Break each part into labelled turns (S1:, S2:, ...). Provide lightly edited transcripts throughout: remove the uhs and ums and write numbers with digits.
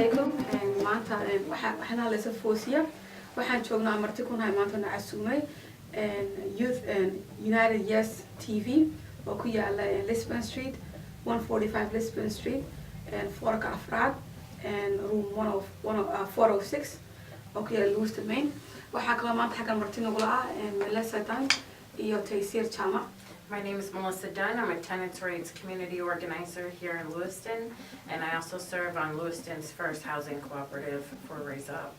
S1: عليكم maanta waxaan hadlaysa Foosiya waxaan joognaa marti ku nahay maanta nacasuumay Youth United Yes TV oo ku yaala Lewiston Street 145 Lewiston Street and floorka afraad and room 406 oo ku yaala Lewiston Main waxaa kaloo maanta xaggan marti nagu ah Melissa Dunn iyo Taysir Chama.
S2: My name is Melissa Dunn. I'm a tenants' rights community organizer here in Lewiston, and I also serve on Lewiston's first housing cooperative for Raise Up.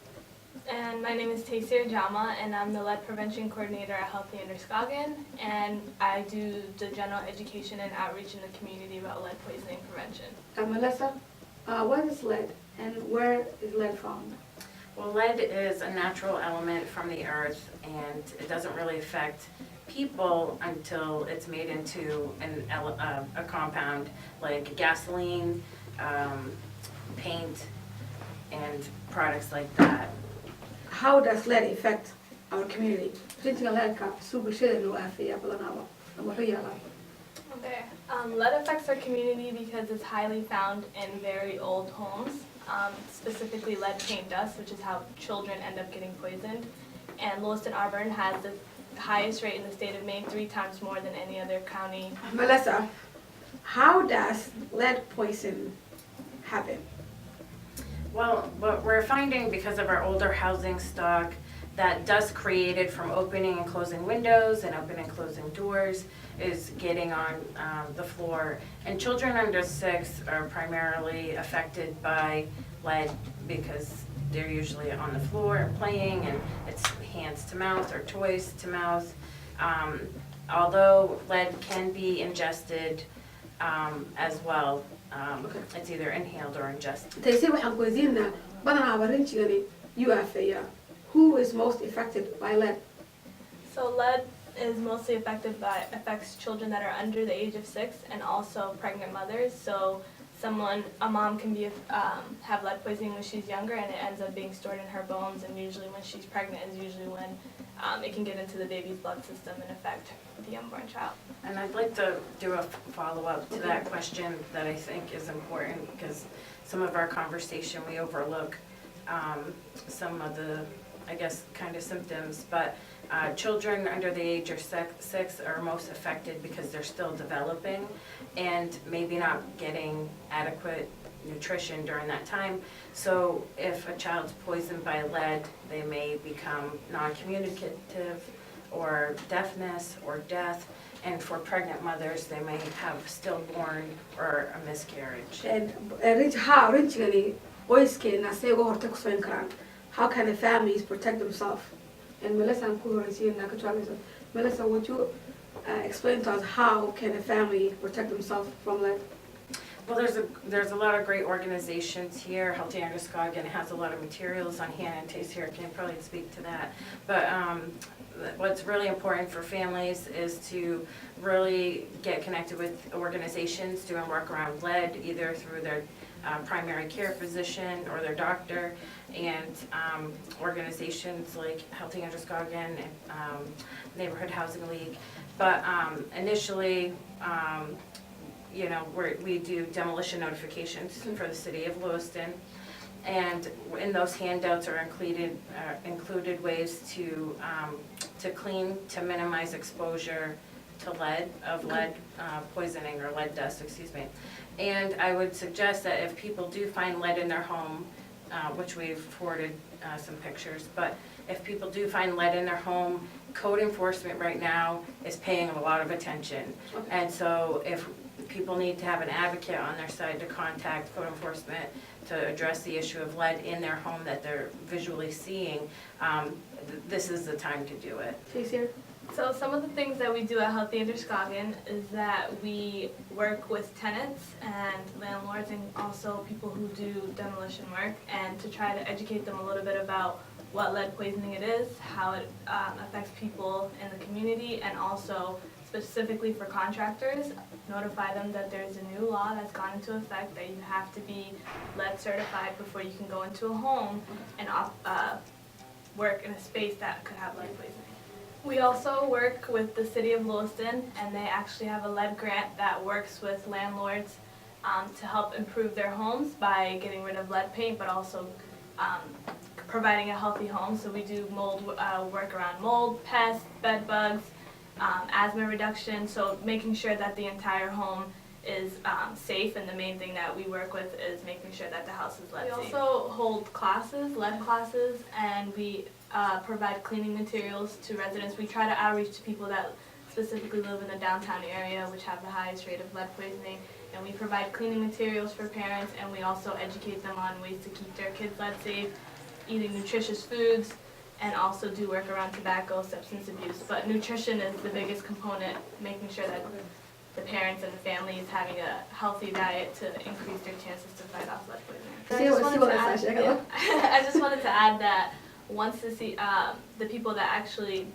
S3: And my name is Taysir Jama, and I'm the lead prevention coordinator at Healthy Androscoggin, and I do the general education and outreach in the community about lead poisoning prevention.
S1: Melissa, what is lead and where is lead found?
S2: Well, lead is a natural element from the earth, and it doesn't really affect people until it's made into a compound like gasoline, paint, and products like that.
S1: How does lead affect our community?
S3: Okay. Lead affects our community because it's highly found in very old homes, specifically lead paint dust, which is how children end up getting poisoned. And Lewiston Auburn has the highest rate in the state of Maine, 3 times more than any other county.
S1: Melissa, how does lead poison happen?
S2: Well, what we're finding because of our older housing stock, that dust created from opening and closing windows and opening and closing doors is getting on the floor. And children under 6 are primarily affected by lead because they're usually on the floor and playing, and it's hands to mouth or toys to mouth. Although lead can be ingested as well, it's either inhaled or ingested.
S1: Who is most affected by lead?
S3: So lead is mostly affects children that are under the age of 6 and also pregnant mothers. So a mom can be have lead poisoning when she's younger, and it ends up being stored in her bones, and usually when she's pregnant is usually when it can get into the baby's blood system and affect the unborn child.
S2: And I'd like to do a follow-up to that question that I think is important, because some of our conversation we overlook some of the, I guess, kind of symptoms, but children under the age of 6 are most affected because they're still developing and maybe not getting adequate nutrition during that time. So if a child's poisoned by lead, they may become non-communicative or deafness or death. And for pregnant mothers, they may have stillborn or a miscarriage.
S1: How can the families protect themselves? And Melissa, Melissa, would you explain to us how can a family protect themselves from lead?
S2: Well, there's a lot of great organizations here. Healthy Androscoggin has a lot of materials on hand, and Taysir can probably speak to that. But what's really important for families is to really get connected with organizations doing work around lead, either through their primary care physician or their doctor, and organizations like Healthy Androscoggin and Neighborhood Housing League. But initially, you know, we do demolition notifications for the city of Lewiston, and in those handouts are included ways to clean, to minimize exposure to lead poisoning or lead dust, excuse me. And I would suggest that if people do find lead in their home, which we've forwarded some pictures, but if people do find lead in their home, code enforcement right now is paying a lot of attention. Okay. And so if people need to have an advocate on their side to contact code enforcement to address the issue of lead in their home that they're visually seeing, this is the time to do it.
S1: Taysir?
S3: So some of the things that we do at Healthy Androscoggin is that we work with tenants and landlords and also people who do demolition work, and to try to educate them a little bit about what lead poisoning it is, how it affects people in the community, and also specifically for contractors, notify them that there's a new law that's gone into effect that you have to be lead certified before you can go into a home and work in a space that could have lead poisoning. We also work with the city of Lewiston, and they actually have a lead grant that works with landlords to help improve their homes by getting rid of lead paint, but also providing a healthy home. So we do mold work around mold, pests, bed bugs, asthma reduction. So making sure that the entire home is safe, and the main thing that we work with is making sure that the house is lead safe. We also hold classes, lead classes, and we provide cleaning materials to residents. We try to outreach to people that specifically live in the downtown area, which have the highest rate of lead poisoning. And we provide cleaning materials for parents, and we also educate them on ways to keep their kids lead safe, eating nutritious foods, and also do work around tobacco, substance abuse. But nutrition is the biggest component, making sure that the parents and the family is having a healthy diet to increase their chances to fight off lead poisoning. I just wanted to add that once the people that actually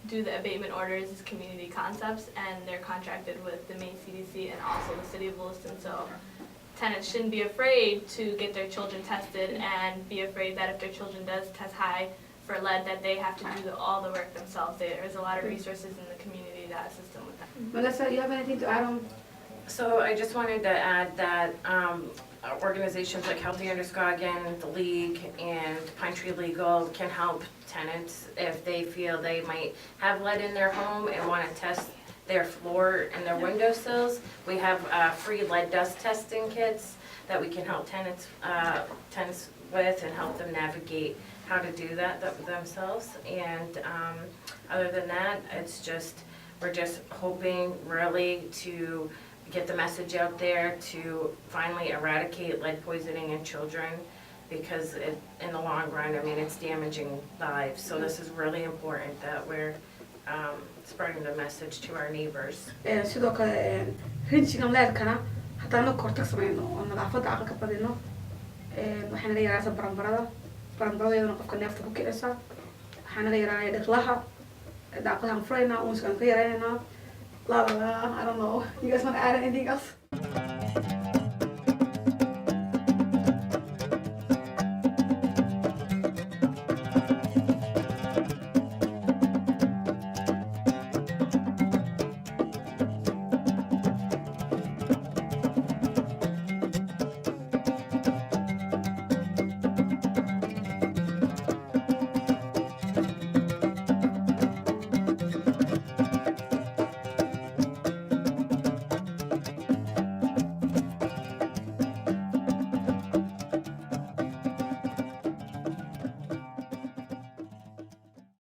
S3: do the abatement orders is Community Concepts, and they're contracted with the Maine CDC and also the City of Lewiston. So tenants shouldn't be afraid to get their children tested, and be afraid that if their children does test high for lead, that they have to do all the work themselves. There's a lot of resources in the community that assist them with that.
S1: Melissa, you have anything to add on?
S2: So I just wanted to add that organizations like Healthy Androscoggin, the League, and Pine Tree Legal can help tenants if they feel they might have lead in their home and want to test their floor and their windowsills. We have free lead dust testing kits that we can help tenants with and help them navigate how to do that themselves. And other than that, we're just hoping really to get the message out there to finally eradicate lead poisoning in children, because in the long run, I mean, it's damaging lives. So this is really important that we're spreading the message to our neighbors.
S1: sidoo kale rinjigan leerkana haddana kortag samayno oo nadaafadda aqalka badino waxaa naga yaraasa baranbaradeedana qofka neefta ku kicisa, waxaa naga yaraaya dhiqlaha daaqadahan furaynaa, uunsigaan ka yaraynaa. I don't know. You guys want to add anything else?